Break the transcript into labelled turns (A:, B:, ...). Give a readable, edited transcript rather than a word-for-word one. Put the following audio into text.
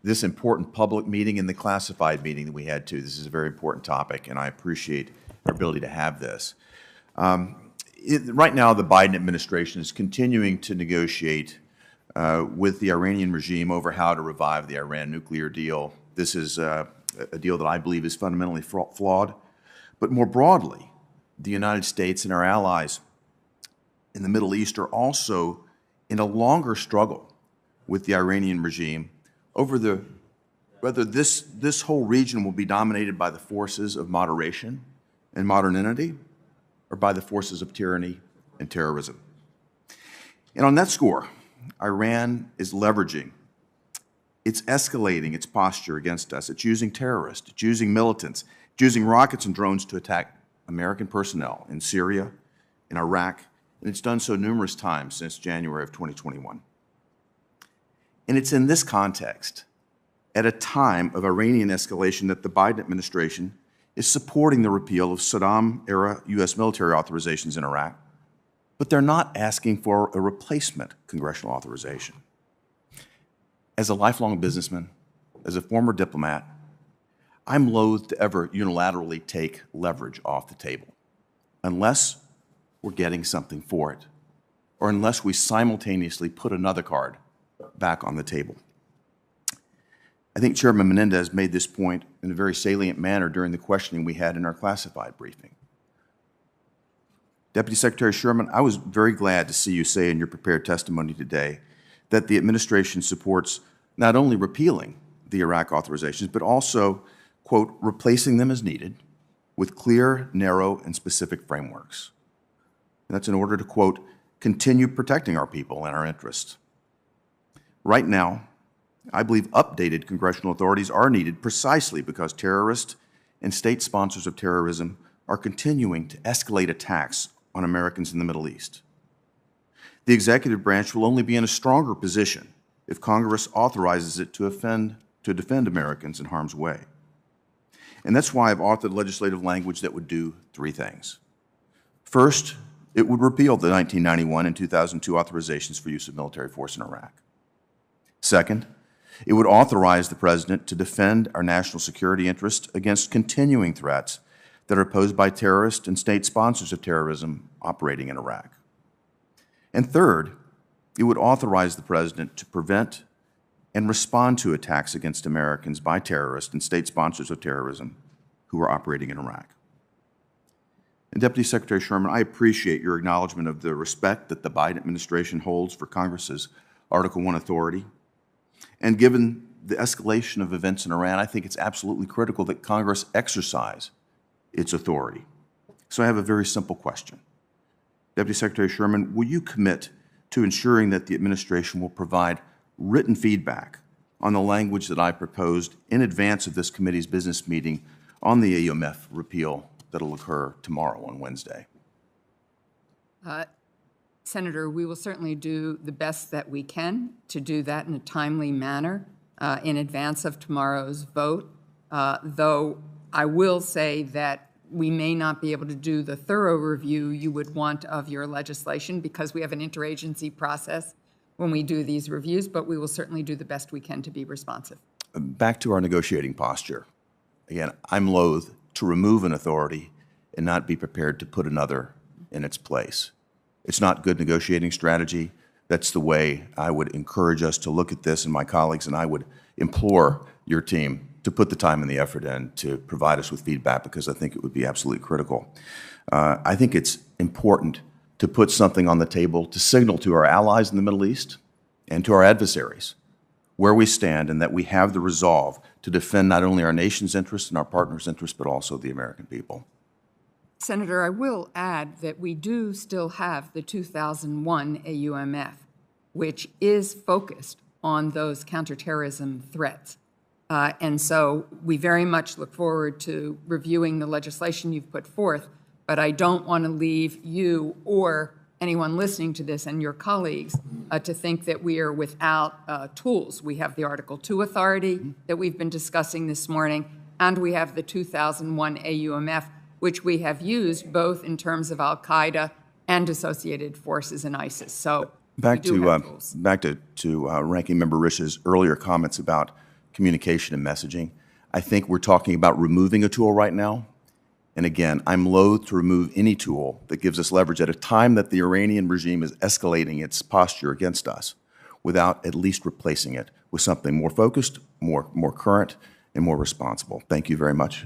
A: this important public meeting and the classified meeting that we had too. This is a very important topic, and I appreciate our ability to have this. Right now, the Biden administration is continuing to negotiate with the Iranian regime over how to revive the Iran nuclear deal. This is a deal that I believe is fundamentally flawed. But more broadly, the United States and our allies in the Middle East are also in a longer struggle with the Iranian regime over whether this whole region will be dominated by the forces of moderation and modernity or by the forces of tyranny and terrorism. And on that score, Iran is leveraging, it's escalating its posture against us. It's using terrorists, it's using militants, it's using rockets and drones to attack American personnel in Syria, in Iraq, and it's done so numerous times since January of 2021. And it's in this context, at a time of Iranian escalation, that the Biden administration is supporting the repeal of Saddam-era U.S. military authorizations in Iraq, but they're not asking for a replacement congressional authorization. As a lifelong businessman, as a former diplomat, I'm loath to ever unilaterally take leverage off the table unless we're getting something for it, or unless we simultaneously put another card back on the table. I think Chairman Menendez made this point in a very salient manner during the questioning we had in our classified briefing. Deputy Secretary Sherman, I was very glad to see you say in your prepared testimony today that the administration supports not only repealing the Iraq authorizations, but also, quote, replacing them as needed with clear, narrow, and specific frameworks. And that's in order to, quote, continue protecting our people and our interests. Right now, I believe updated congressional authorities are needed precisely because terrorists and state sponsors of terrorism are continuing to escalate attacks on Americans in the Middle East. The executive branch will only be in a stronger position if Congress authorizes it to defend Americans in harm's way. And that's why I've authored legislative language that would do three things. First, it would repeal the 1991 and 2002 authorizations for use of military force in Iraq. Second, it would authorize the President to defend our national security interests against continuing threats that are posed by terrorists and state sponsors of terrorism operating in Iraq. And third, it would authorize the President to prevent and respond to attacks against Americans by terrorists and state sponsors of terrorism who are operating in Iraq. And Deputy Secretary Sherman, I appreciate your acknowledgement of the respect that the Biden administration holds for Congress's Article I authority. And given the escalation of events in Iran, I think it's absolutely critical that Congress exercise its authority. So I have a very simple question. Deputy Secretary Sherman, will you commit to ensuring that the administration will provide written feedback on the language that I proposed in advance of this committee's business meeting on the AUMF repeal that will occur tomorrow on Wednesday?
B: Senator, we will certainly do the best that we can to do that in a timely manner in advance of tomorrow's vote, though I will say that we may not be able to do the thorough review you would want of your legislation because we have an interagency process when we do these reviews, but we will certainly do the best we can to be responsive.
A: Back to our negotiating posture. Again, I'm loath to remove an authority and not be prepared to put another in its place. It's not good negotiating strategy. That's the way I would encourage us to look at this, and my colleagues and I would implore your team to put the time and the effort in to provide us with feedback, because I think it would be absolutely critical. I think it's important to put something on the table to signal to our allies in the Middle East and to our adversaries where we stand and that we have the resolve to defend not only our nation's interests and our partners' interests, but also the American people.
B: Senator, I will add that we do still have the 2001 AUMF, which is focused on those counterterrorism threats. And so we very much look forward to reviewing the legislation you've put forth, but I don't want to leave you or anyone listening to this and your colleagues to think that we are without tools. We have the Article II authority that we've been discussing this morning, and we have the 2001 AUMF, which we have used both in terms of al-Qaeda and associated forces in ISIS. So
A: back to Ranking Member Rish's earlier comments about communication and messaging. I think we're talking about removing a tool right now. And again, I'm loath to remove any tool that gives us leverage at a time that the Iranian regime is escalating its posture against us without at least replacing it with something more focused, more current, and more responsible. Thank you very much.